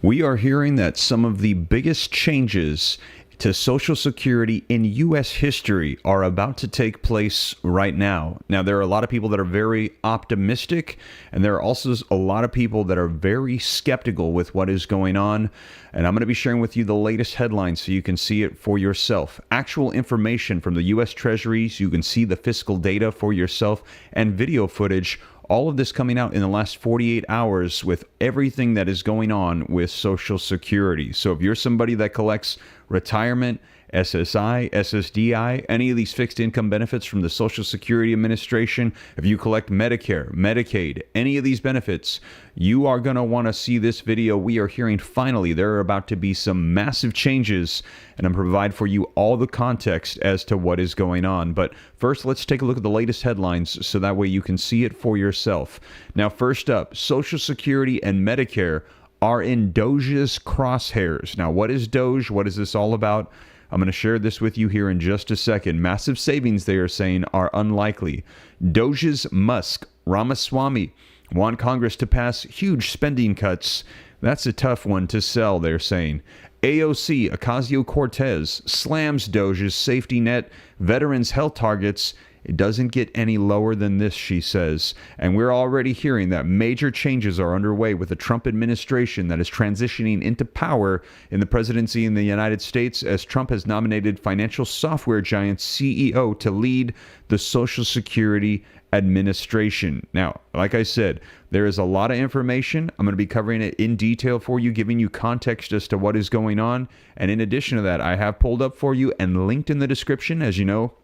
We are hearing that some of the biggest changes to Social Security in U.S. history are about to take place right now. Now, there are a lot of people that are very optimistic, and there are also a lot of people that are very skeptical with what is going on. And I'm going to be sharing with you the latest headlines so you can see it for yourself. Actual information from the U.S. Treasury so you can see the fiscal data for yourself, and video footage. All of this coming out in the last 48 hours with everything that is going on with Social Security. So if you're somebody that collects retirement, SSI, SSDI, any of these fixed income benefits from the Social Security Administration, if you collect Medicare, Medicaid, any of these benefits, you are going to want to see this video. We are hearing finally there are about to be some massive changes, and I'm going to provide for you all the context as to what is going on. But first, let's take a look at the latest headlines so that way you can see it for yourself. Now, first up, Social Security and Medicare are in Doge's crosshairs. Now, what is Doge? What is this all about? I'm going to share this with you here in just a second. Massive savings, they are saying, are unlikely. Doge's Musk, Ramaswamy want Congress to pass huge spending cuts. That's a tough one to sell, they're saying. AOC, Ocasio-Cortez, slams Doge's safety net, veterans' health targets. It doesn't get any lower than this, she says. And we're already hearing that major changes are underway with the Trump administration that is transitioning into power in the presidency in the United States, as Trump has nominated financial software giant CEO to lead the Social Security Administration. Now, like I said, there is a lot of information. I'm going to be covering it in detail for you, giving you context as to what is going on. And in addition to that, I have pulled up for you and linked in the description, as you know,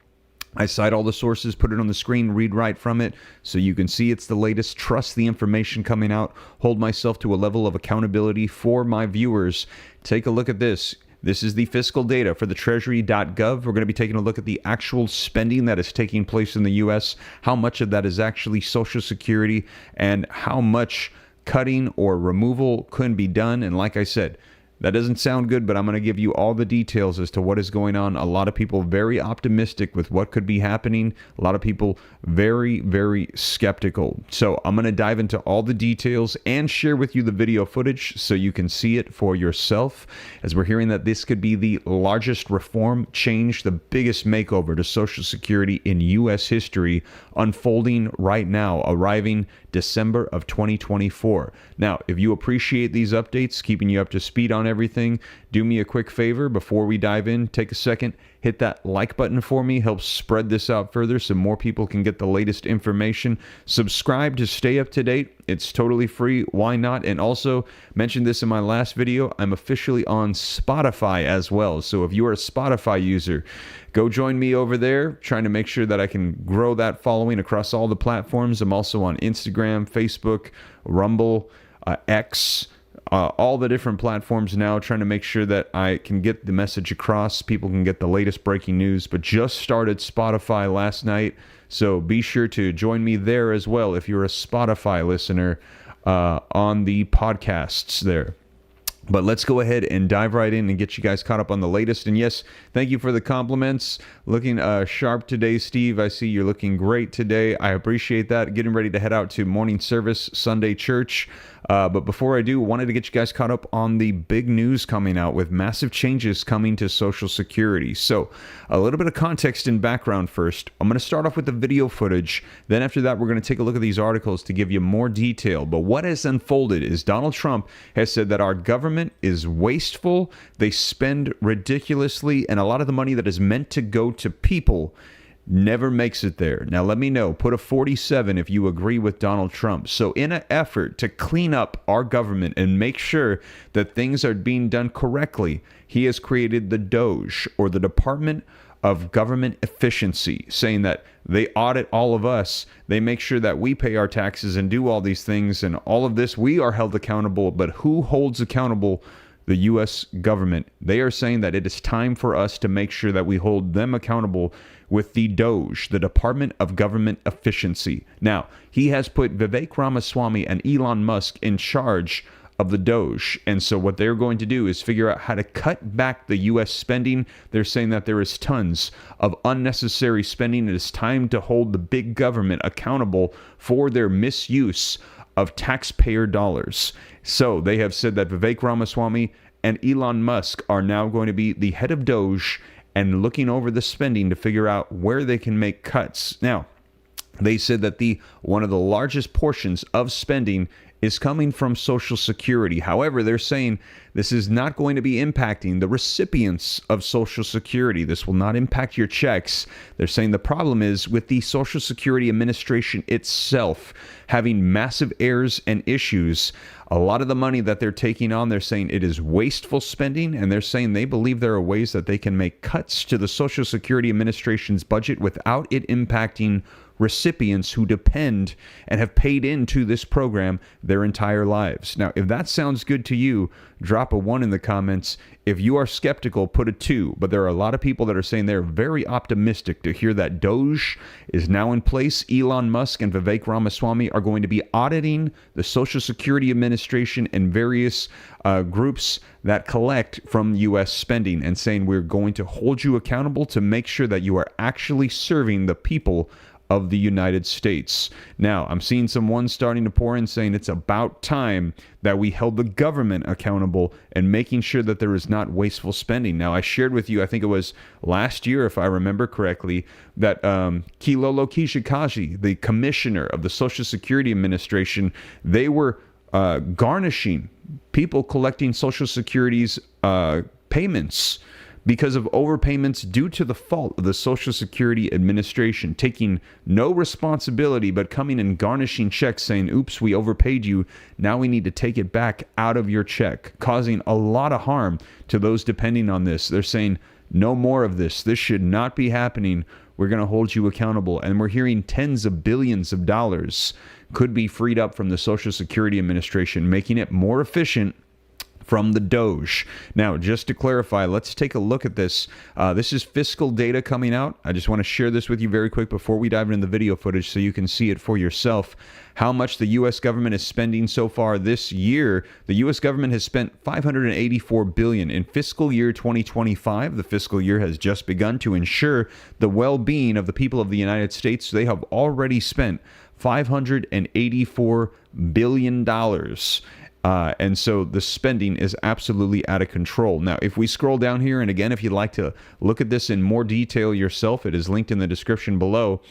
I cite all the sources, put it on the screen, read right from it, so you can see it's the latest. Trust the information coming out. Hold myself to a level of accountability for my viewers. Take a look at this. This is the fiscal data for the treasury.gov. We're going to be taking a look at the actual spending that is taking place in the U.S., how much of that is actually Social Security, and how much cutting or removal can be done. And like I said, that doesn't sound good, but I'm going to give you all the details as to what is going on. A lot of people very optimistic with what could be happening. A lot of people very, very skeptical. So I'm going to dive into all the details and share with you the video footage so you can see it for yourself, as we're hearing that this could be the largest reform change, the biggest makeover to Social Security in U.S. history, unfolding right now, arriving December of 2024. Now, if you appreciate these updates, keeping you up to speed on everything, do me a quick favor before we dive in. Take a second, hit that like button for me, helps spread this out further so more people can get the latest information. Subscribe to stay up to date. It's totally free. Why not? And also, mentioned this in my last video, I'm officially on Spotify as well. So if you are a Spotify user, go join me over there, trying to make sure that I can grow that following across all the platforms. I'm also on Instagram, Facebook, Rumble, X, all the different platforms now, trying to make sure that I can get the message across. People can get the latest breaking news, but just started Spotify last night. So be sure to join me there as well if you're a Spotify listener on the podcasts there. But let's go ahead and dive right in and get you guys caught up on the latest. And yes, thank you for the compliments. Looking sharp today, Steve. I see you're looking great today. I appreciate that. Getting ready to head out to morning service, Sunday church. But before I do, wanted to get you guys caught up on the big news coming out with massive changes coming to Social Security. So a little bit of context and background first. I'm going to start off with the video footage. Then after that, we're going to take a look at these articles to give you more detail. But what has unfolded is Donald Trump has said that our government is wasteful. They spend ridiculously, and a lot of the money that is meant to go to people never makes it there. Now, let me know. Put a 47 if you agree with Donald Trump. So in an effort to clean up our government and make sure that things are being done correctly, he has created the DOGE, or the Department of Government Efficiency, saying that they audit all of us. They make sure that we pay our taxes and do all these things, and all of this, we are held accountable. But who holds accountable? The U.S. government. They are saying that it is time for us to make sure that we hold them accountable with the DOGE, the Department of Government Efficiency. Now, he has put Vivek Ramaswamy and Elon Musk in charge of the Doge. And so what they're going to do is figure out how to cut back the U.S. spending. They're saying that there is tons of unnecessary spending. It is time to hold the big government accountable for their misuse of taxpayer dollars. So they have said that Vivek Ramaswamy and Elon Musk are now going to be the head of Doge and looking over the spending to figure out where they can make cuts. Now, they said that one of the largest portions of spending is coming from Social Security. However, they're saying this is not going to be impacting the recipients of Social Security. This will not impact your checks. They're saying the problem is with the Social Security Administration itself having massive errors and issues. A lot of the money that they're taking on, they're saying it is wasteful spending, and they're saying they believe there are ways that they can make cuts to the Social Security Administration's budget without it impacting recipients who depend and have paid into this program their entire lives. Now, if that sounds good to you, drop a 1 in the comments. If you are skeptical, put a 2. But there are a lot of people that are saying they're very optimistic to hear that Doge is now in place. Elon Musk and Vivek Ramaswamy are going to be auditing the Social Security Administration and various groups that collect from U.S. spending and saying we're going to hold you accountable to make sure that you are actually serving the people of the United States. Now, I'm seeing some ones starting to pour in saying it's about time that we held the government accountable and making sure that there is not wasteful spending. Now, I shared with you, I think it was last year, if I remember correctly, that Kilolo Kishikaji, the commissioner of the Social Security Administration, they were garnishing people collecting Social Security's payments because of overpayments due to the fault of the Social Security Administration, taking no responsibility but coming and garnishing checks saying, oops, we overpaid you, now we need to take it back out of your check, causing a lot of harm to those depending on this. They're saying, no more of this. This should not be happening. We're going to hold you accountable. And we're hearing tens of billions of dollars could be freed up from the Social Security Administration, making it more efficient from the Doge. Now, just to clarify, let's take a look at this. This is fiscal data coming out. I just want to share this with you very quick before we dive into the video footage so you can see it for yourself. How much the U.S. government is spending so far this year. The U.S. government has spent $584 billion in fiscal year 2025. The fiscal year has just begun to ensure the well-being of the people of the United States. They have already spent $584 billion. And so the spending is absolutely out of control. Now, if we scroll down here, and again, if you'd like to look at this in more detail yourself, it is linked in the description below.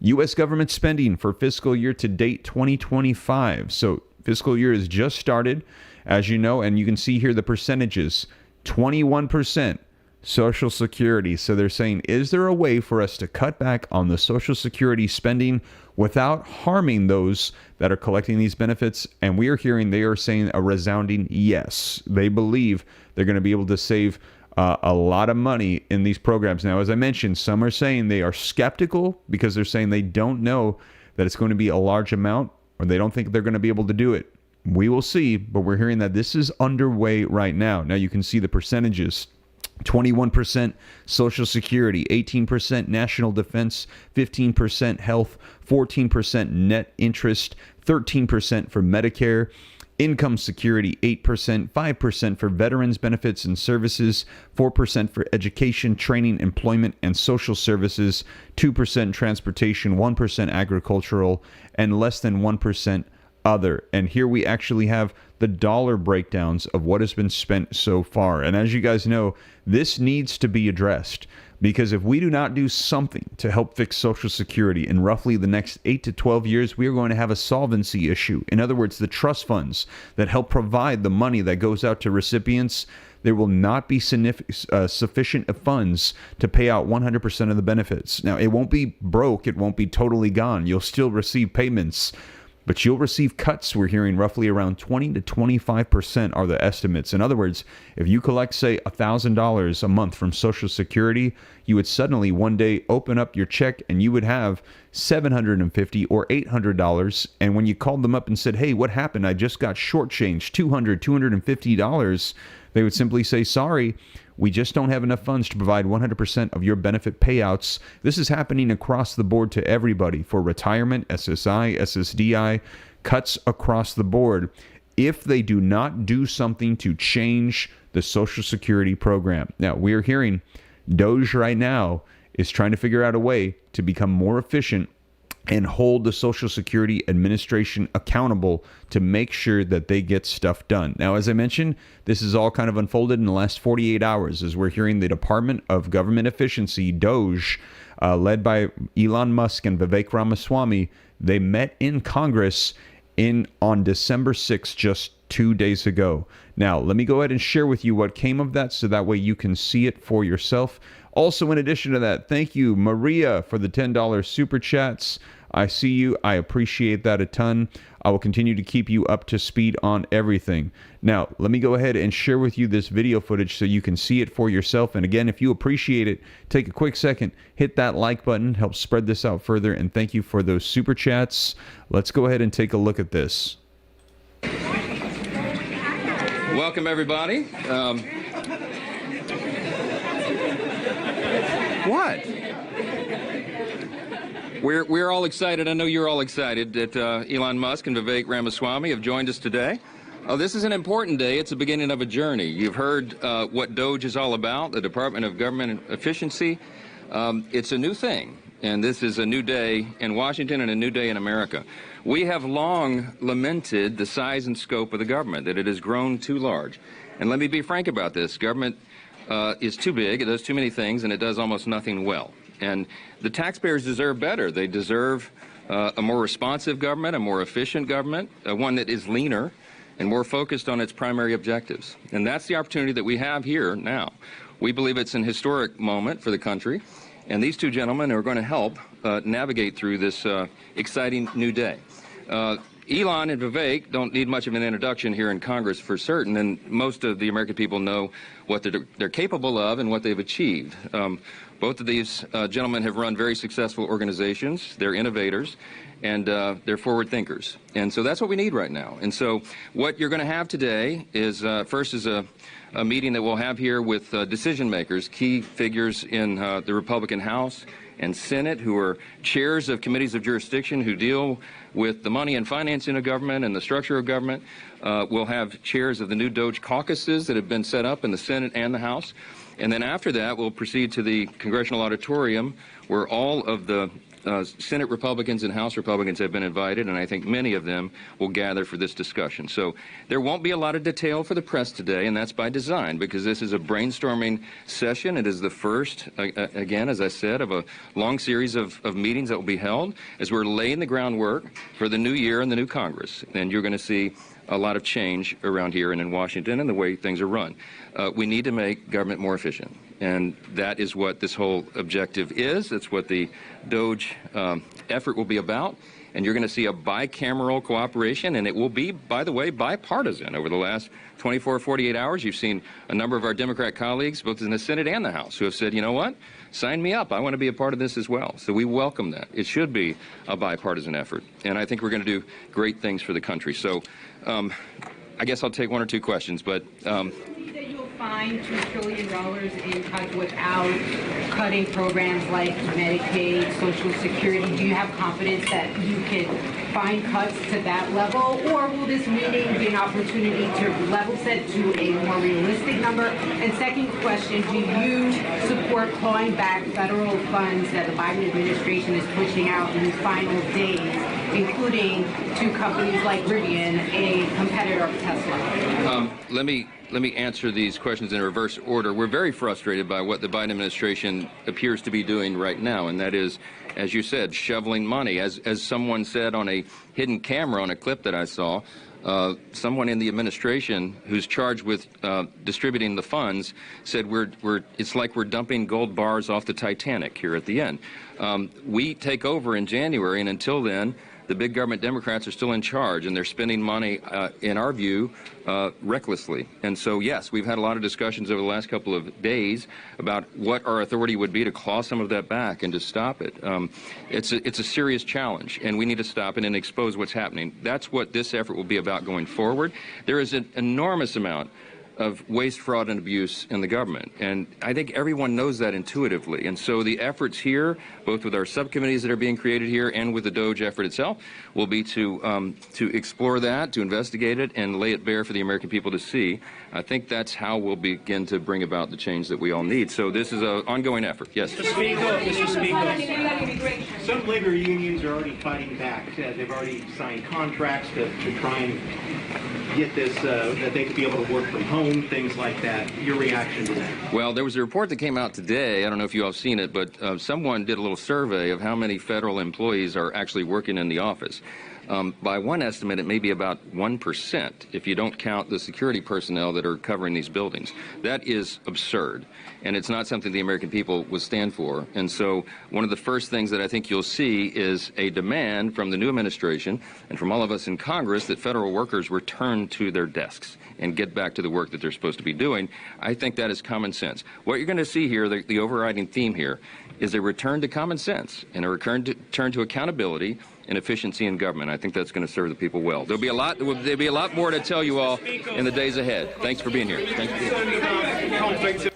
U.S. government spending for fiscal year to date 2025. So fiscal year has just started, as you know, and you can see here the percentages. 21% Social Security. So they're saying, is there a way for us to cut back on the Social Security spending without harming those that are collecting these benefits? And we are hearing they are saying a resounding yes. They believe they're going to be able to save a lot of money in these programs. Now, as I mentioned, some are saying they are skeptical because they're saying they don't know that it's going to be a large amount, or they don't think they're going to be able to do it. We will see, but we're hearing that this is underway right now. Now, you can see the percentages. 21% Social Security, 18% National Defense, 15% Health, 14% Net Interest, 13% for Medicare, Income Security, 8%, 5% for Veterans Benefits and Services, 4% for Education, Training, Employment, and Social Services, 2% Transportation, 1% Agricultural, and less than 1% Other. And here we actually have the dollar breakdowns of what has been spent so far. And as you guys know, this needs to be addressed, because if we do not do something to help fix Social Security in roughly the next 8 to 12 years, we are going to have a solvency issue. In other words, the trust funds that help provide the money that goes out to recipients, there will not be sufficient funds to pay out 100% of the benefits. Now, it won't be broke. It won't be totally gone. You'll still receive payments, but you'll receive cuts. We're hearing roughly around 20 to 25% are the estimates. In other words, if you collect, say, $1,000 a month from Social Security, you would suddenly one day open up your check and you would have $750 or $800. And when you called them up and said, hey, what happened? I just got shortchanged $200, $250. They would simply say, sorry, we just don't have enough funds to provide 100% of your benefit payouts. This is happening across the board to everybody for retirement, SSI, SSDI, cuts across the board. if they do not do something to change the Social Security program. Now, we are hearing Doge right now is trying to figure out a way to become more efficient and hold the Social Security Administration accountable to make sure that they get stuff done. Now, as I mentioned, this is all kind of unfolded in the last 48 hours as we're hearing the Department of Government Efficiency, Doge, led by Elon Musk and Vivek Ramaswamy. They met in Congress on December 6th, just 2 days ago. Now, let me go ahead and share with you what came of that so that way you can see it for yourself. Also, in addition to that, thank you, Maria, for the $10 super chats. I see you. I appreciate that a ton. I will continue to keep you up to speed on everything. Now, let me go ahead and share with you this video footage so you can see it for yourself. And again, if you appreciate it, take a quick second, hit that like button, help spread this out further, and thank you for those super chats. Let's go ahead and take a look at this. Welcome, everybody. What? We're all excited. I know you're all excited that Elon Musk and Vivek Ramaswamy have joined us today. This is an important day. It's the beginning of a journey. You've heard what Doge is all about, the Department of Government Efficiency. It's a new thing, and this is a new day in Washington and a new day in America. We have long lamented the size and scope of the government, that it has grown too large. And let me be frank about this. Government is too big, it does too many things, and it does almost nothing well. And the taxpayers deserve better. They deserve a more responsive government, a more efficient government, one that is leaner and more focused on its primary objectives. And that's the opportunity that we have here now. We believe it's an historic moment for the country, and these two gentlemen are going to help navigate through this exciting new day. Elon and Vivek don't need much of an introduction here in Congress for certain, and most of the American people know what they're capable of and what they've achieved. Both of these gentlemen have run very successful organizations. They're innovators, and they're forward thinkers. And so that's what we need right now. And so what you're going to have today is, first is a meeting that we'll have here with decision makers, key figures in the Republican House and Senate, who are chairs of committees of jurisdiction who deal with the money and financing of government and the structure of government. We'll have chairs of the new Doge caucuses that have been set up in the Senate and the House. And then after that, we'll proceed to the Congressional Auditorium, where all of the Senate Republicans and House Republicans have been invited, and I think many of them will gather for this discussion. So there won't be a lot of detail for the press today, and that's by design, because this is a brainstorming session. It is the first, again, as I said, of a long series of meetings that will be held as we're laying the groundwork for the new year and the new Congress. And you're going to see a lot of change around here and in Washington and the way things are run. We need to make government more efficient, and that is what this whole objective is. That's what the Doge effort will be about. And you're going to see a bicameral cooperation, and it will be, by the way, bipartisan. Over the last 24, 48 hours, you've seen a number of our Democrat colleagues, both in the Senate and the House, who have said, you know what, sign me up. I want to be a part of this as well. So we welcome that. It should be a bipartisan effort, and I think we're going to do great things for the country. So I guess I'll take one or two questions, but find $2 trillion in cuts without cutting programs like Medicaid, Social Security? Do you have confidence that you can find cuts to that level, or will this meeting be an opportunity to level set to a more realistic number? And second question, do you support clawing back federal funds that the Biden administration is pushing out in these final days, including to companies like Rivian, a competitor of Tesla? Let me answer these questions in reverse order. We're very frustrated by what the Biden administration appears to be doing right now, and that is, as you said, shoveling money. As someone said on a hidden camera on a clip that I saw, someone in the administration who's charged with distributing the funds said it's like we're dumping gold bars off the Titanic here at the end. We take over in January, and until then, the big government Democrats are still in charge, and they're spending money, in our view, recklessly. And so, yes, we've had a lot of discussions over the last couple of days about what our authority would be to claw some of that back and to stop it. It's a serious challenge, and we need to stop it and expose what's happening. That's what this effort will be about going forward. There is an enormous amount of waste, fraud, and abuse in the government. And I think everyone knows that intuitively. And so the efforts here, both with our subcommittees that are being created here and with the DOGE effort itself, will be to explore that, to investigate it, and lay it bare for the American people to see. I think that's how we'll begin to bring about the change that we all need. So this is an ongoing effort. Yes. Mr. Speaker, some labor unions are already fighting back. They've already signed contracts to try and get this, that they could be able to work from home, things like that. Your reaction to that? Well, there was a report that came out today. I don't know if you all have seen it, but someone did a little survey of how many federal employees are actually working in the office. By one estimate, it may be about 1% if you don't count the security personnel that are covering these buildings. That is absurd, and it's not something the American people would stand for. And so one of the first things that I think you'll see is a demand from the new administration and from all of us in Congress that federal workers return to their desks and get back to the work that they're supposed to be doing. I think that is common sense. What you're going to see here, the overriding theme here, is a return to common sense and a return to accountability and efficiency in government. I think that's going to serve the people well. There'll be a lot more to tell you all in the days ahead. Thanks for being here. Thank you.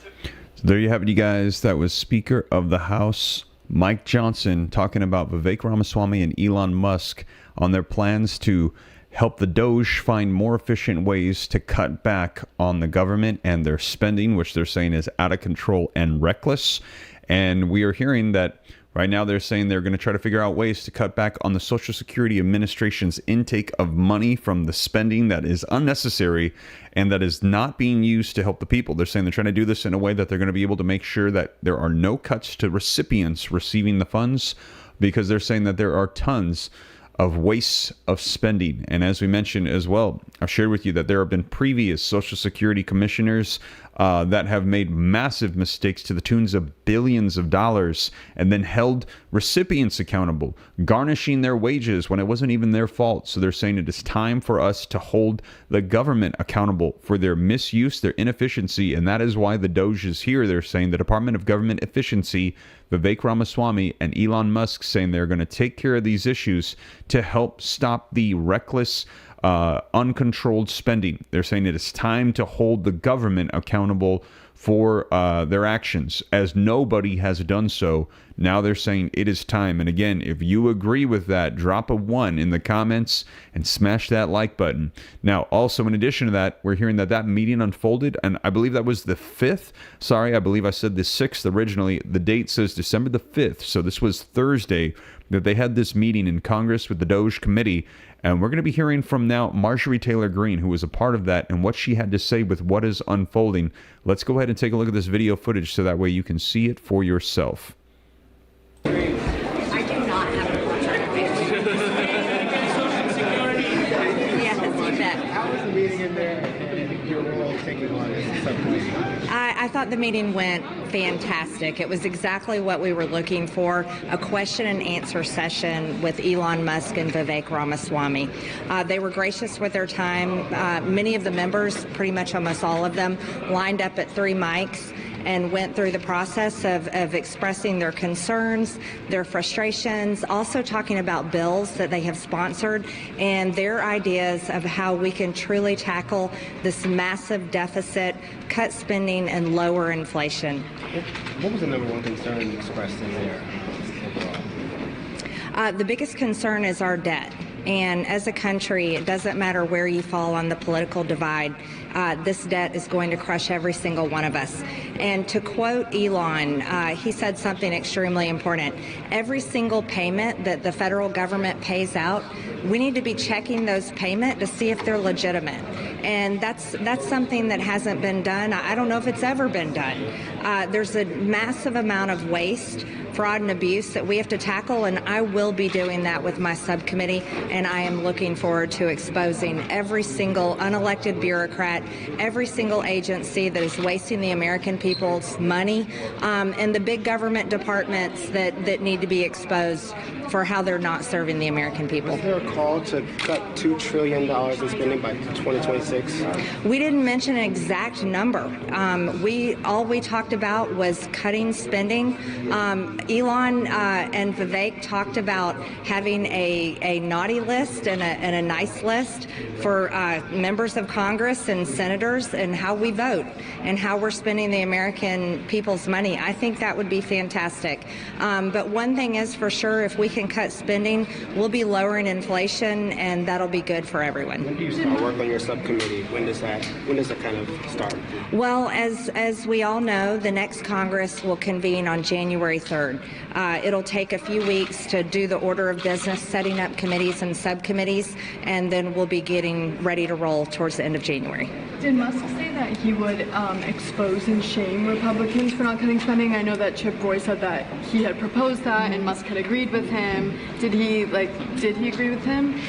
So there you have it, you guys. That was Speaker of the House Mike Johnson talking about Vivek Ramaswamy and Elon Musk on their plans to help the Doge find more efficient ways to cut back on the government and their spending, which they're saying is out of control and reckless. And we are hearing that right now they're saying they're going to try to figure out ways to cut back on the Social Security Administration's intake of money from the spending that is unnecessary and that is not being used to help the people. They're saying they're trying to do this in a way that they're going to be able to make sure that there are no cuts to recipients receiving the funds, because they're saying that there are tons of wastes of spending. And as we mentioned as well, I've shared with you that there have been previous Social Security commissioners that have made massive mistakes to the tunes of billions of dollars and then held recipients accountable, garnishing their wages when it wasn't even their fault. So they're saying it is time for us to hold the government accountable for their misuse, their inefficiency, and that is why the Doge is here. They're saying the Department of Government Efficiency, Vivek Ramaswamy and Elon Musk, saying they're going to take care of these issues to help stop the reckless, uncontrolled spending. They're saying it is time to hold the government accountable for their actions, as nobody has done so. Now they're saying it is time. And again, if you agree with that, drop a 1 in the comments and smash that like button. Now, also in addition to that, we're hearing that meeting unfolded, and I believe that was the 5th. Sorry, I believe I said the 6th originally. The date says December the 5th. So this was Thursday that they had this meeting in Congress with the Doge Committee. And we're going to be hearing from now Marjorie Taylor Greene, who was a part of that, and what she had to say with what is unfolding. Let's go ahead and take a look at this video footage so that way you can see it for yourself. I do not have a contract. Yes, you bet. How was the meeting in there and your role taking on as a subcommittee? I thought the meeting went fantastic. It was exactly what we were looking for, a question and answer session with Elon Musk and Vivek Ramaswamy. They were gracious with their time. Many of the members, pretty much almost all of them, lined up at 3 mics and went through the process of expressing their concerns, their frustrations, also talking about bills that they have sponsored and their ideas of how we can truly tackle this massive deficit, cut spending, and lower inflation. What was the number one concern expressed in there overall? The biggest concern is our debt. And as a country, it doesn't matter where you fall on the political divide. This debt is going to crush every single one of us. And to quote Elon, he said something extremely important. Every single payment that the federal government pays out, we need to be checking those payments to see if they're legitimate. And that's something that hasn't been done. I don't know if it's ever been done. There's a massive amount of waste, fraud, and abuse that we have to tackle, and I will be doing that with my subcommittee, and I am looking forward to exposing every single unelected bureaucrat, every single agency that is wasting the American people's money, and the big government departments that need to be exposed. for how they're not serving the American people. Is there a call to cut $2 trillion in spending by 2026? We didn't mention an exact number. All we talked about was cutting spending. Elon and Vivek talked about having a naughty list and a nice list for members of Congress and senators and how we vote and how we're spending the American people's money. I think that would be fantastic. But one thing is for sure, if we can cut spending, we'll be lowering inflation, and that'll be good for everyone. When do you start work on your subcommittee? When does that kind of start? Well, as we all know, the next Congress will convene on January 3rd. It'll take a few weeks to do the order of business, setting up committees and subcommittees, and then we'll be getting ready to roll towards the end of January. Did Musk say that he would expose and shame Republicans for not cutting spending? I know that Chip Roy said that he had proposed that and Musk had agreed with him. Did he agree with him?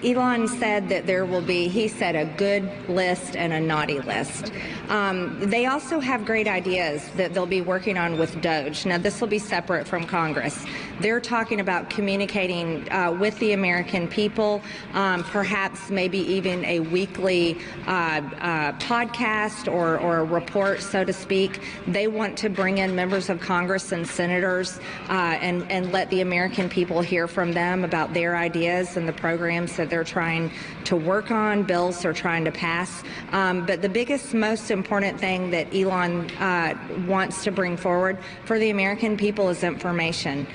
Elon said that there will be, he said, a good list and a naughty list. They also have great ideas that they'll be working on with Doge. Now, this will be separate from Congress. They're talking about communicating with the American people, perhaps maybe even a weekly podcast or a report, so to speak. They want to bring in members of Congress and senators and let the American people hear from them about their ideas and the programs that they're trying to work on, bills they're trying to pass. But the biggest, most important thing that Elon wants to bring forward for the American people is information.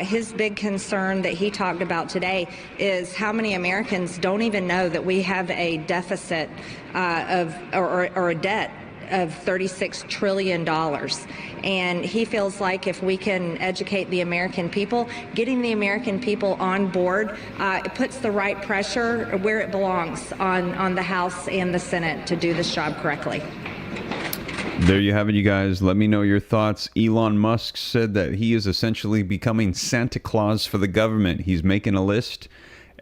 His big concern that he talked about today is how many Americans don't even know that we have a deficit or a debt of $36 trillion. And he feels like if we can educate the American people, getting the American people on board, it puts the right pressure where it belongs on the House and the Senate to do this job correctly. There you have it, you guys. Let me know your thoughts. Elon Musk said that he is essentially becoming Santa Claus for the government. He's making a list,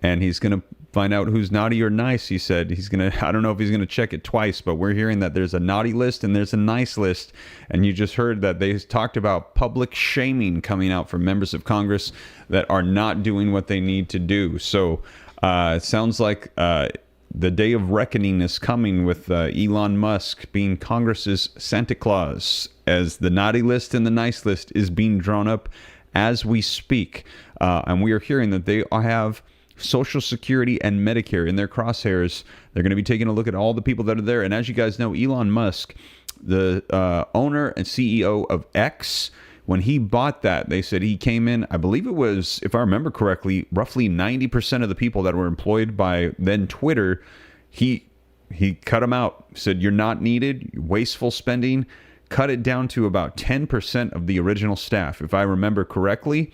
and he's going to find out who's naughty or nice. He said he's going to, I don't know if he's going to check it twice, but we're hearing that there's a naughty list and there's a nice list. And you just heard that they talked about public shaming coming out from members of Congress that are not doing what they need to do. So it sounds like the day of reckoning is coming with Elon Musk being Congress's Santa Claus, as the naughty list and the nice list is being drawn up as we speak. And we are hearing that they have Social Security and Medicare in their crosshairs. They're going to be taking a look at all the people that are there. And as you guys know, Elon Musk, the owner and CEO of X, when he bought that, they said he came in, I believe it was, if I remember correctly, roughly 90% of the people that were employed by then Twitter, he cut them out, said you're not needed, wasteful spending, cut it down to about 10% of the original staff, if I remember correctly.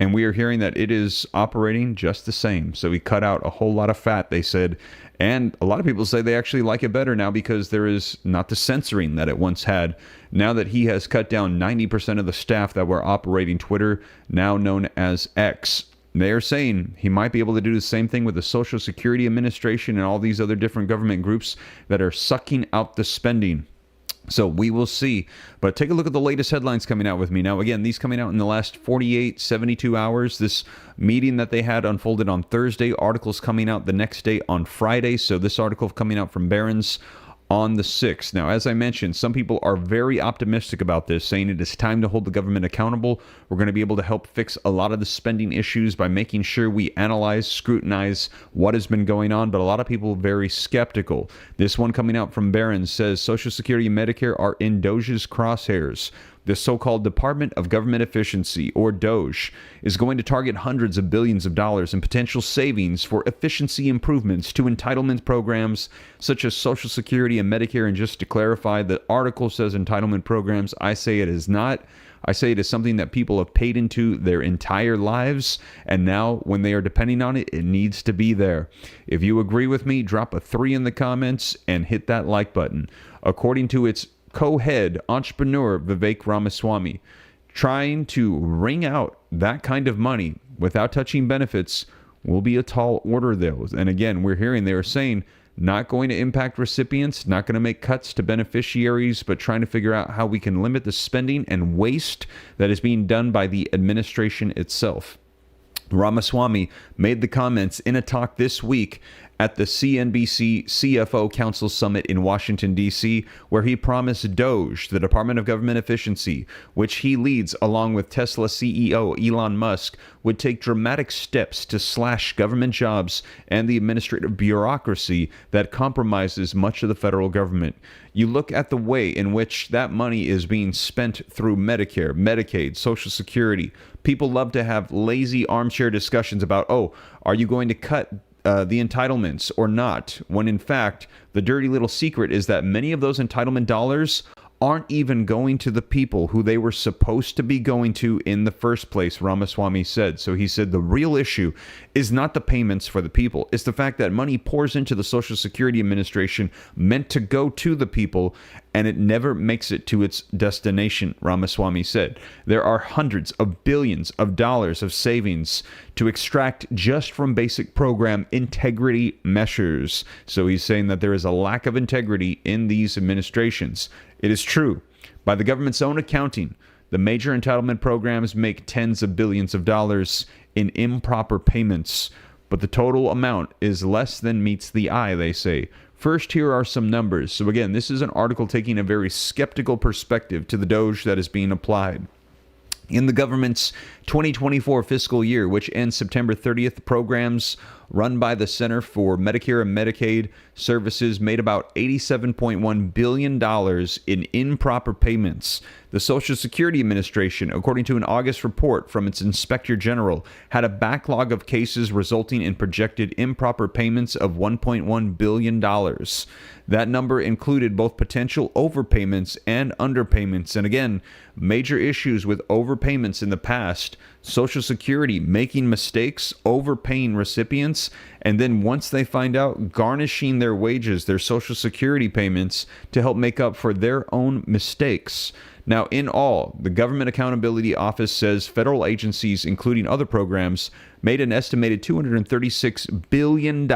And we are hearing that it is operating just the same. So he cut out a whole lot of fat, they said. And a lot of people say they actually like it better now because there is not the censoring that it once had. Now that he has cut down 90% of the staff that were operating Twitter, now known as X. They're saying he might be able to do the same thing with the Social Security Administration and all these other different government groups that are sucking out the spending. So we will see. But take a look at the latest headlines coming out with me. Now, again, these coming out in the last 48, 72 hours. This meeting that they had unfolded on Thursday. Articles coming out the next day on Friday. So this article coming out from Barron's on the 6th. Now, as I mentioned, some people are very optimistic about this, saying it is time to hold the government accountable. We're going to be able to help fix a lot of the spending issues by making sure we analyze, scrutinize what has been going on, but a lot of people are very skeptical. This one coming out from Barron's says Social Security and Medicare are in Doge's crosshairs. The so-called Department of Government Efficiency, or DOGE, is going to target hundreds of billions of dollars in potential savings for efficiency improvements to entitlement programs such as Social Security and Medicare. And just to clarify, the article says entitlement programs. I say it is not. I say it is something that people have paid into their entire lives, and now when they are depending on it, it needs to be there. If you agree with me, drop a 3 in the comments and hit that like button. According to its co-head entrepreneur Vivek Ramaswamy, trying to wring out that kind of money without touching benefits will be a tall order, though. And again, we're hearing they are saying not going to impact recipients, not going to make cuts to beneficiaries, but trying to figure out how we can limit the spending and waste that is being done by the administration itself. Ramaswamy made the comments in a talk this week at the CNBC CFO Council Summit in Washington, D.C., where he promised DOGE, the Department of Government Efficiency, which he leads along with Tesla CEO Elon Musk, would take dramatic steps to slash government jobs and the administrative bureaucracy that compromises much of the federal government. You look at the way in which that money is being spent through Medicare, Medicaid, Social Security. People love to have lazy armchair discussions about, oh, are you going to cut the entitlements or not, when in fact, the dirty little secret is that many of those entitlement dollars aren't even going to the people who they were supposed to be going to in the first place, Ramaswamy said. So he said the real issue is not the payments for the people. It's the fact that money pours into the Social Security Administration meant to go to the people, and it never makes it to its destination, Ramaswamy said. There are hundreds of billions of dollars of savings to extract just from basic program integrity measures. So he's saying that there is a lack of integrity in these administrations. It is true. By the government's own accounting, the major entitlement programs make tens of billions of dollars in improper payments, but the total amount is less than meets the eye, they say. First, here are some numbers. So again, this is an article taking a very skeptical perspective to the DOGE that is being applied. In the government's 2024 fiscal year, which ends September 30th, programs run by the Center for Medicare and Medicaid Services made about $87.1 billion in improper payments. The Social Security Administration, according to an August report from its Inspector General, had a backlog of cases resulting in projected improper payments of $1.1 billion. That number included both potential overpayments and underpayments. And again, major issues with overpayments in the past, Social Security making mistakes, overpaying recipients, and then once they find out, garnishing their wages, their Social Security payments, to help make up for their own mistakes. Now, in all, the Government Accountability Office says federal agencies, including other programs, made an estimated $236 billion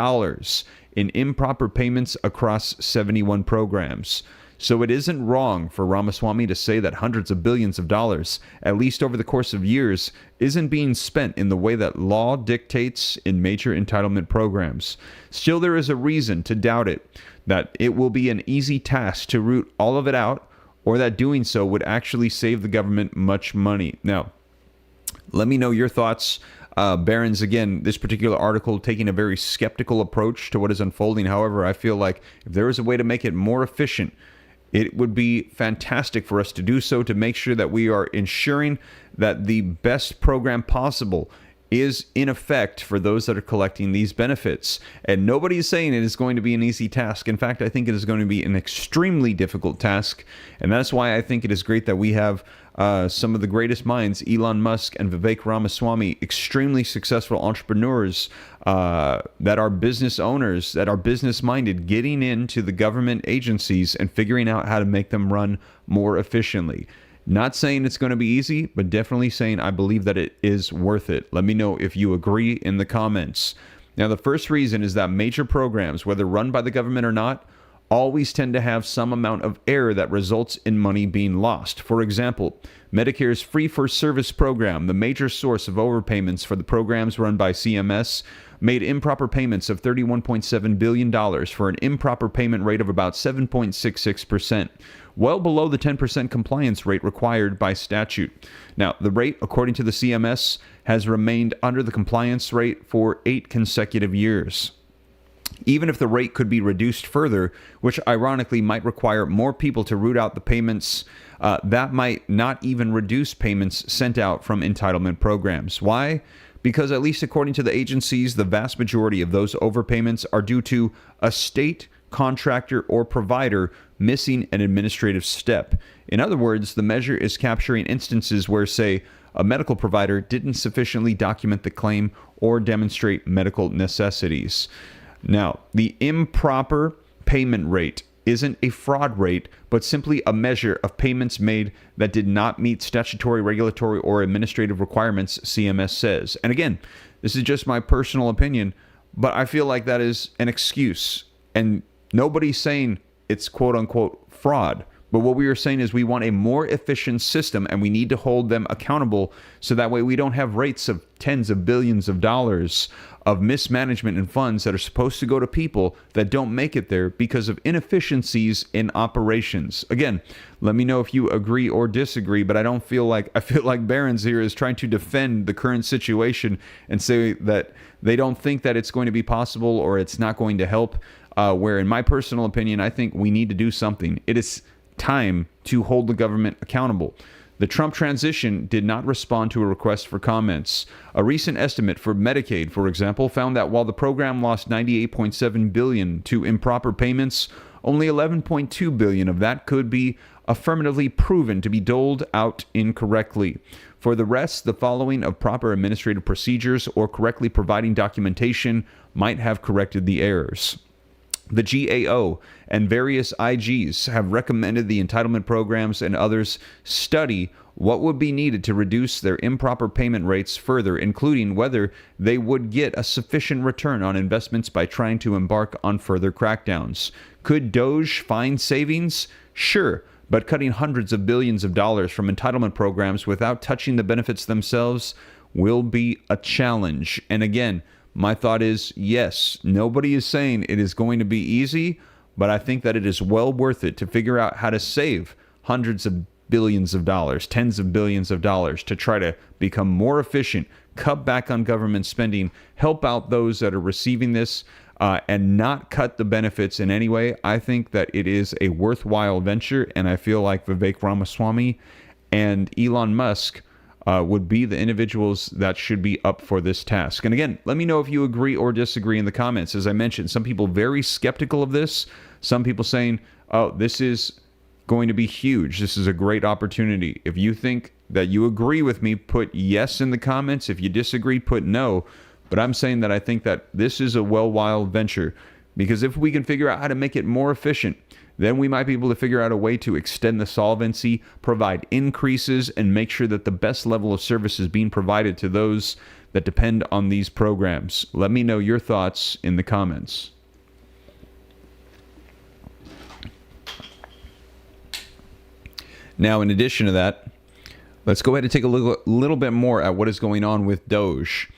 in improper payments across 71 programs. So it isn't wrong for Ramaswamy to say that hundreds of billions of dollars, at least over the course of years, isn't being spent in the way that law dictates in major entitlement programs. Still, there is a reason to doubt it, that it will be an easy task to root all of it out, or that doing so would actually save the government much money. Now, let me know your thoughts. Barron's, again, this particular article taking a very skeptical approach to what is unfolding. However, I feel like if there is a way to make it more efficient, it would be fantastic for us to do so, to make sure that we are ensuring that the best program possible is in effect for those that are collecting these benefits. And nobody is saying it is going to be an easy task. In fact, I think it is going to be an extremely difficult task. And that's why I think it is great that we have some of the greatest minds, Elon Musk and Vivek Ramaswamy, extremely successful entrepreneurs that are business owners, that are business-minded, getting into the government agencies and figuring out how to make them run more efficiently. Not saying it's going to be easy, but definitely saying I believe that it is worth it. Let me know if you agree in the comments. Now, the first reason is that major programs, whether run by the government or not, always tend to have some amount of error that results in money being lost. For example, Medicare's Free for Service program, the major source of overpayments for the programs run by CMS, made improper payments of $31.7 billion for an improper payment rate of about 7.66%, well below the 10% compliance rate required by statute. Now, the rate, according to the CMS, has remained under the compliance rate for 8 consecutive years. Even if the rate could be reduced further, which ironically might require more people to root out the payments, that might not even reduce payments sent out from entitlement programs. Why? Because at least according to the agencies, the vast majority of those overpayments are due to a state, contractor, or provider missing an administrative step. In other words, the measure is capturing instances where, say, a medical provider didn't sufficiently document the claim or demonstrate medical necessities. Now, the improper payment rate isn't a fraud rate, but simply a measure of payments made that did not meet statutory, regulatory, or administrative requirements, CMS says. And again, this is just my personal opinion, but I feel like that is an excuse. And nobody's saying it's quote unquote fraud. But what we are saying is we want a more efficient system, and we need to hold them accountable so that way we don't have rates of tens of billions of dollars of mismanagement in funds that are supposed to go to people that don't make it there because of inefficiencies in operations. Again, let me know if you agree or disagree, but I feel like Barron's here is trying to defend the current situation and say that they don't think that it's going to be possible or it's not going to help, where in my personal opinion, I think we need to do something. It is time to hold the government accountable. The Trump transition did not respond to a request for comments. A recent estimate for Medicaid, for example, found that while the program lost $98.7 billion to improper payments, only $11.2 billion of that could be affirmatively proven to be doled out incorrectly. For the rest, the following of proper administrative procedures or correctly providing documentation might have corrected the errors. The GAO and various IGs have recommended the entitlement programs and others study what would be needed to reduce their improper payment rates further, including whether they would get a sufficient return on investments by trying to embark on further crackdowns. Could DOJ find savings? Sure, but cutting hundreds of billions of dollars from entitlement programs without touching the benefits themselves will be a challenge. And again, my thought is, yes, nobody is saying it is going to be easy, but I think that it is well worth it to figure out how to save hundreds of billions of dollars, tens of billions of dollars to try to become more efficient, cut back on government spending, help out those that are receiving this, and not cut the benefits in any way. I think that it is a worthwhile venture, and I feel like Vivek Ramaswamy and Elon Musk would be the individuals that should be up for this task. And again, let me know if you agree or disagree in the comments. As I mentioned, some people very skeptical of this. Some people saying, oh, this is going to be huge. This is a great opportunity. If you think that you agree with me, put yes in the comments. If you disagree, put no. But I'm saying that I think that this is a well-wild venture, because if we can figure out how to make it more efficient, then we might be able to figure out a way to extend the solvency, provide increases, and make sure that the best level of service is being provided to those that depend on these programs. Let me know your thoughts in the comments. Now, in addition to that, let's go ahead and take a little bit more at what is going on with DOJ.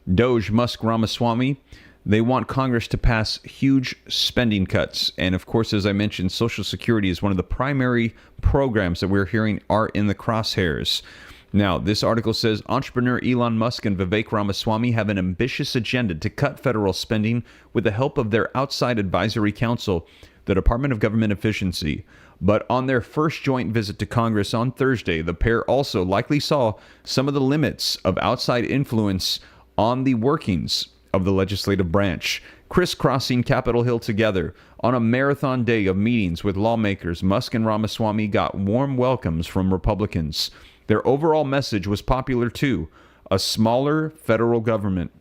DOJ, Musk, Ramaswamy, they want Congress to pass huge spending cuts. And of course, as I mentioned, Social Security is one of the primary programs that we're hearing are in the crosshairs. Now, this article says entrepreneur Elon Musk and Vivek Ramaswamy have an ambitious agenda to cut federal spending with the help of their outside advisory council, the Department of Government Efficiency. But on their first joint visit to Congress on Thursday, the pair also likely saw some of the limits of outside influence on the workings of the legislative branch. Crisscrossing Capitol Hill together on a marathon day of meetings with lawmakers, Musk and Ramaswamy got warm welcomes from Republicans. Their overall message was popular too: a smaller federal government,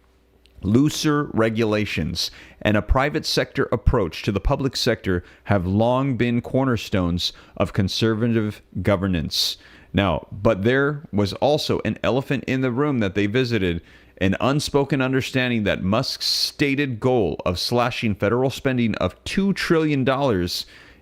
looser regulations, and a private sector approach to the public sector have long been cornerstones of conservative governance. Now, but there was also an elephant in the room that they visited, an unspoken understanding that Musk's stated goal of slashing federal spending of $2 trillion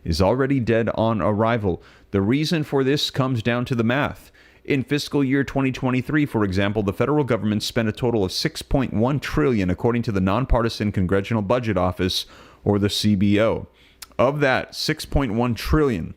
is already dead on arrival. The reason for this comes down to the math. In fiscal year 2023, for example, the federal government spent a total of $6.1 trillion, according to the Nonpartisan Congressional Budget Office, or the CBO. Of that $6.1 trillion,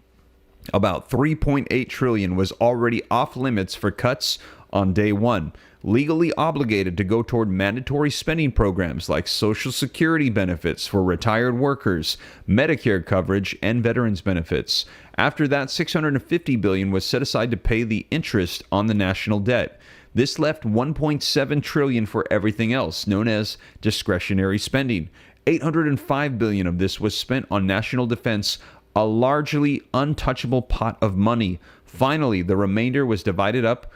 about $3.8 trillion was already off limits for cuts on day one, legally obligated to go toward mandatory spending programs like Social Security benefits for retired workers, Medicare coverage, and veterans benefits. After that, $650 billion was set aside to pay the interest on the national debt. This left $1.7 trillion for everything else, known as discretionary spending. $805 billion of this was spent on national defense, a largely untouchable pot of money. Finally, the remainder was divided up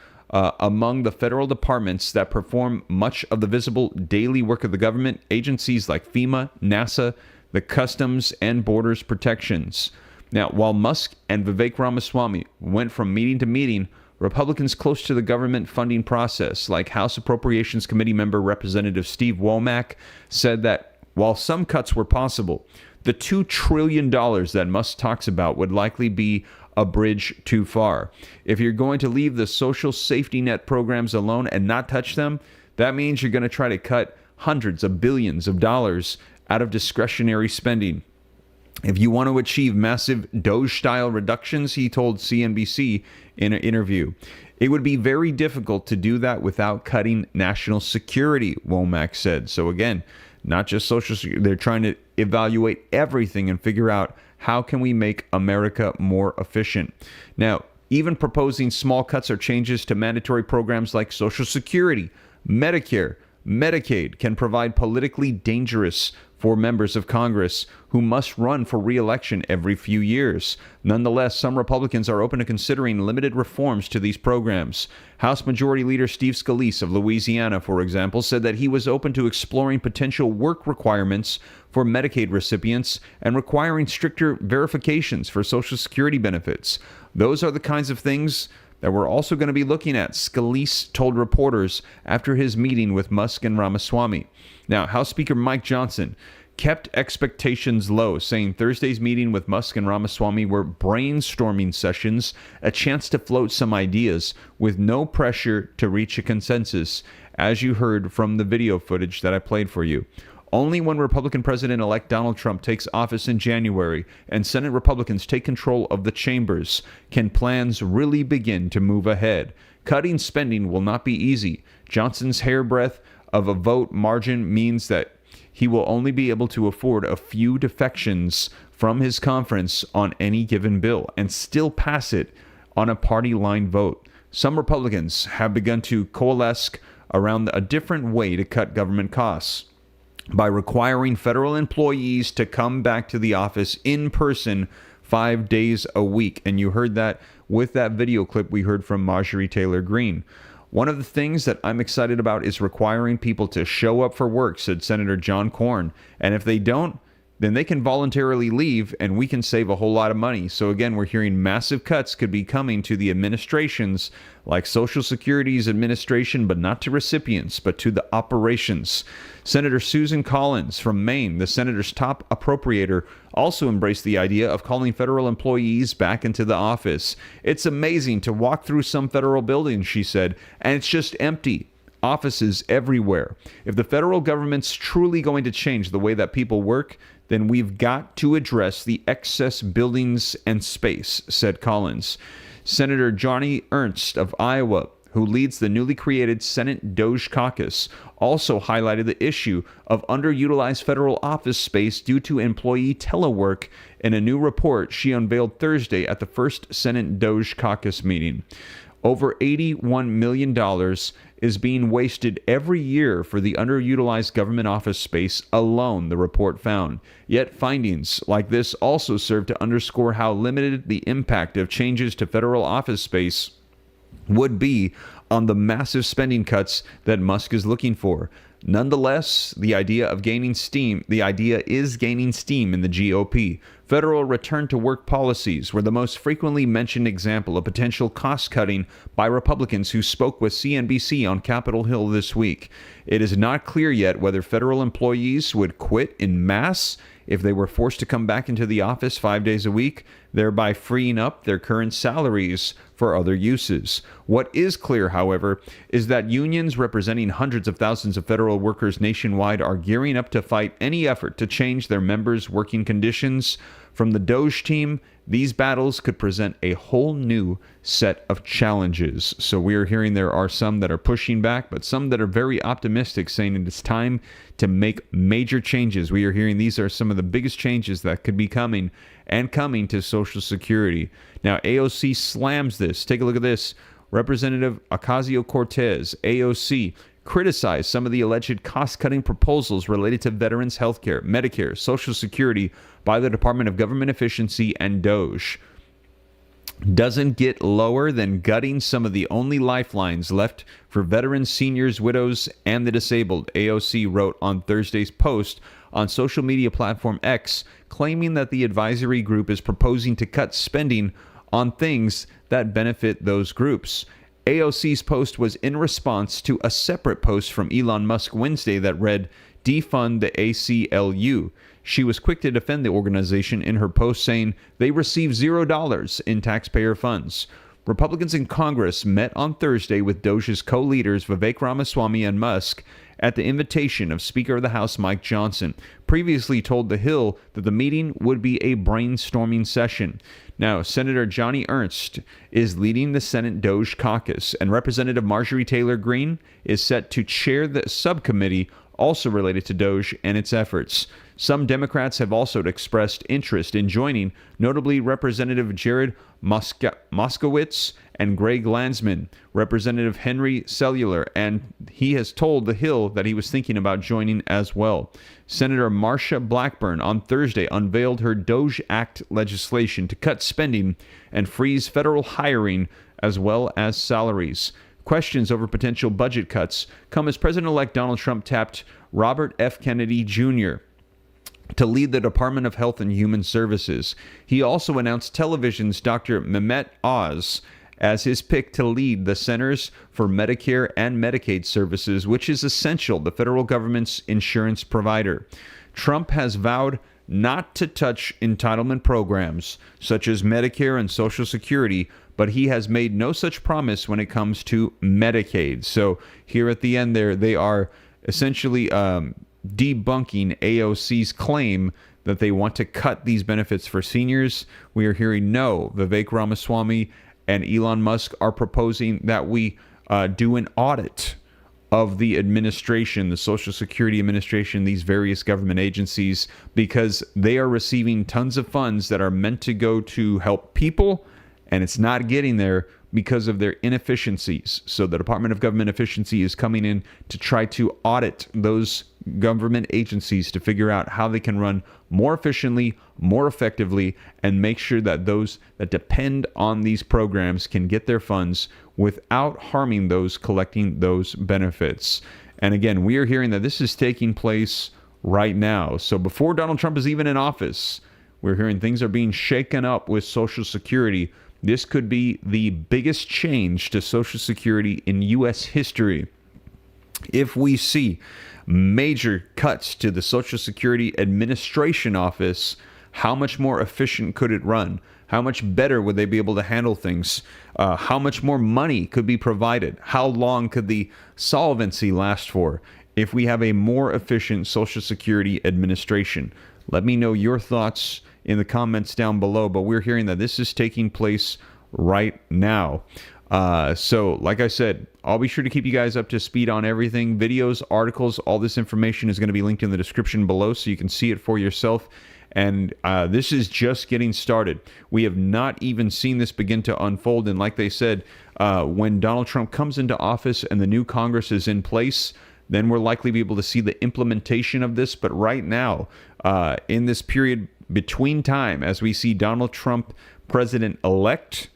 among the federal departments that perform much of the visible daily work of the government, agencies like FEMA, NASA, the Customs and Borders Protections. Now, while Musk and Vivek Ramaswamy went from meeting to meeting, Republicans close to the government funding process, like House Appropriations Committee member Representative Steve Womack, said that, while some cuts were possible, the $2 trillion that Musk talks about would likely be a bridge too far. If you're going to leave the social safety net programs alone and not touch them, that means you're going to try to cut hundreds of billions of dollars out of discretionary spending. If you want to achieve massive Doge-style reductions, he told CNBC in an interview, it would be very difficult to do that without cutting national security, Womack said. So again, not just Social Security, they're trying to evaluate everything and figure out how can we make America more efficient. Now, even proposing small cuts or changes to mandatory programs like Social Security, Medicare, Medicaid can provide politically dangerous for members of Congress who must run for re-election every few years. Nonetheless, some Republicans are open to considering limited reforms to these programs. House Majority Leader Steve Scalise of Louisiana, for example, said that he was open to exploring potential work requirements for Medicaid recipients and requiring stricter verifications for Social Security benefits. Those are the kinds of things that we're also going to be looking at, Scalise told reporters after his meeting with Musk and Ramaswamy. Now, House Speaker Mike Johnson kept expectations low, saying Thursday's meeting with Musk and Ramaswamy were brainstorming sessions, a chance to float some ideas with no pressure to reach a consensus, as you heard from the video footage that I played for you. Only when Republican President-elect Donald Trump takes office in January and Senate Republicans take control of the chambers can plans really begin to move ahead. Cutting spending will not be easy. Johnson's hairbreadth of a vote margin means that he will only be able to afford a few defections from his conference on any given bill and still pass it on a party line vote. Some Republicans have begun to coalesce around a different way to cut government costs, by requiring federal employees to come back to the office in person 5 days a week. And you heard that with that video clip we heard from Marjorie Taylor Greene. One of the things that I'm excited about is requiring people to show up for work, said Senator John Cornyn. And if they don't, then they can voluntarily leave and we can save a whole lot of money. So again, we're hearing massive cuts could be coming to the administrations like Social Security's administration, but not to recipients, but to the operations. Senator Susan Collins from Maine, the senator's top appropriator, also embraced the idea of calling federal employees back into the office. It's amazing to walk through some federal buildings, she said, and it's just empty. Offices everywhere. If the federal government's truly going to change the way that people work, then we've got to address the excess buildings and space, said Collins. Senator Johnny Ernst of Iowa, who leads the newly created Senate Doge Caucus, also highlighted the issue of underutilized federal office space due to employee telework in a new report she unveiled Thursday at the first Senate Doge Caucus meeting. Over $81 million is being wasted every year for the underutilized government office space alone, the report found. Yet findings like this also serve to underscore how limited the impact of changes to federal office space would be on the massive spending cuts that Musk is looking for. Nonetheless, the idea is gaining steam in the GOP. Federal return to work policies were the most frequently mentioned example of potential cost cutting by Republicans who spoke with CNBC on Capitol Hill this week. It is not clear yet whether federal employees would quit en masse if they were forced to come back into the office 5 days a week, thereby freeing up their current salaries for other uses. What is clear, however, is that unions representing hundreds of thousands of federal workers nationwide are gearing up to fight any effort to change their members' working conditions. From the Doge team, these battles could present a whole new set of challenges. So we are hearing there are some that are pushing back, but some that are very optimistic, saying it is time to make major changes. We are hearing these are some of the biggest changes that could be coming to Social Security. Now, AOC slams this. Take a look at this. Representative Ocasio-Cortez, AOC, criticized some of the alleged cost-cutting proposals related to veterans' health care, Medicare, Social Security by the Department of Government Efficiency and Doge. Doesn't get lower than gutting some of the only lifelines left for veterans, seniors, widows, and the disabled, AOC wrote on Thursday's post on social media platform X, claiming that the advisory group is proposing to cut spending on things that benefit those groups. AOC's post was in response to a separate post from Elon Musk Wednesday that read, defund the ACLU. She was quick to defend the organization in her post, saying they receive $0 in taxpayer funds. Republicans in Congress met on Thursday with Doge's co-leaders Vivek Ramaswamy and Musk at the invitation of Speaker of the House Mike Johnson, previously told The Hill that the meeting would be a brainstorming session. Now, Senator Johnny Ernst is leading the Senate Doge caucus, and Representative Marjorie Taylor Greene is set to chair the subcommittee also related to Doge and its efforts. Some Democrats have also expressed interest in joining, notably Representative Jared Moskowitz and Greg Landsman, Representative Henry Cellular, and he has told The Hill that he was thinking about joining as well. Senator Marsha Blackburn on Thursday unveiled her Doge Act legislation to cut spending and freeze federal hiring as well as salaries. Questions over potential budget cuts come as President-elect Donald Trump tapped Robert F. Kennedy Jr. to lead the Department of Health and Human Services. He also announced television's Dr. Mehmet Oz as his pick to lead the Centers for Medicare and Medicaid Services, which is essential, the federal government's insurance provider. Trump has vowed not to touch entitlement programs such as Medicare and Social Security, but he has made no such promise when it comes to Medicaid. So here at the end there, they are essentially debunking AOC's claim that they want to cut these benefits for seniors. We are hearing no. Vivek Ramaswamy and Elon Musk are proposing that we do an audit of the administration, the Social Security Administration, these various government agencies, because they are receiving tons of funds that are meant to go to help people, and it's not getting there because of their inefficiencies. So the Department of Government Efficiency is coming in to try to audit those government agencies to figure out how they can run more efficiently, more effectively, and make sure that those that depend on these programs can get their funds without harming those collecting those benefits. And again, we are hearing that this is taking place right now. So before Donald Trump is even in office, we're hearing things are being shaken up with Social Security. This could be the biggest change to Social Security in U.S. history. If we see major cuts to the Social Security Administration office, how much more efficient could it run? How much better would they be able to handle things? How much more money could be provided? How long could the solvency last for if we have a more efficient Social Security Administration? Let me know your thoughts in the comments down below, but we're hearing that this is taking place right now. So like I said, I'll be sure to keep you guys up to speed on everything. Videos, articles, all this information is going to be linked in the description below so you can see it for yourself. And this is just getting started. We have not even seen this begin to unfold. And like they said, when Donald Trump comes into office and the new Congress is in place, then we're likely to be able to see the implementation of this. But right now, in this period between time, as we see Donald Trump president-elect,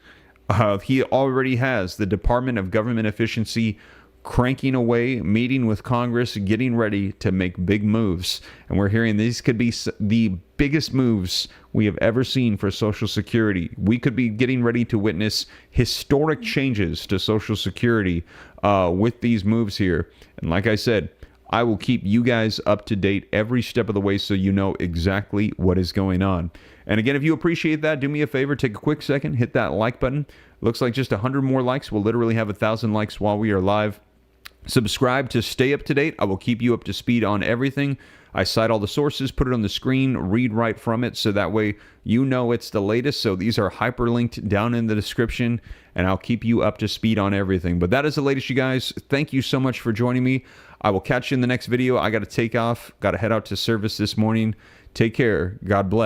he already has the Department of Government Efficiency cranking away, meeting with Congress, getting ready to make big moves. And we're hearing these could be the biggest moves we have ever seen for Social Security. We could be getting ready to witness historic changes to Social Security with these moves here. And like I said, I will keep you guys up to date every step of the way so you know exactly what is going on. And again, if you appreciate that, do me a favor, take a quick second, hit that like button. Looks like just 100 more likes. We'll literally have 1,000 likes while we are live. Subscribe to stay up to date. I will keep you up to speed on everything. I cite all the sources, put it on the screen, read right from it, so that way you know it's the latest. So these are hyperlinked down in the description, and I'll keep you up to speed on everything. But that is the latest, you guys. Thank you so much for joining me. I will catch you in the next video. I got to take off. Got to head out to service this morning. Take care. God bless.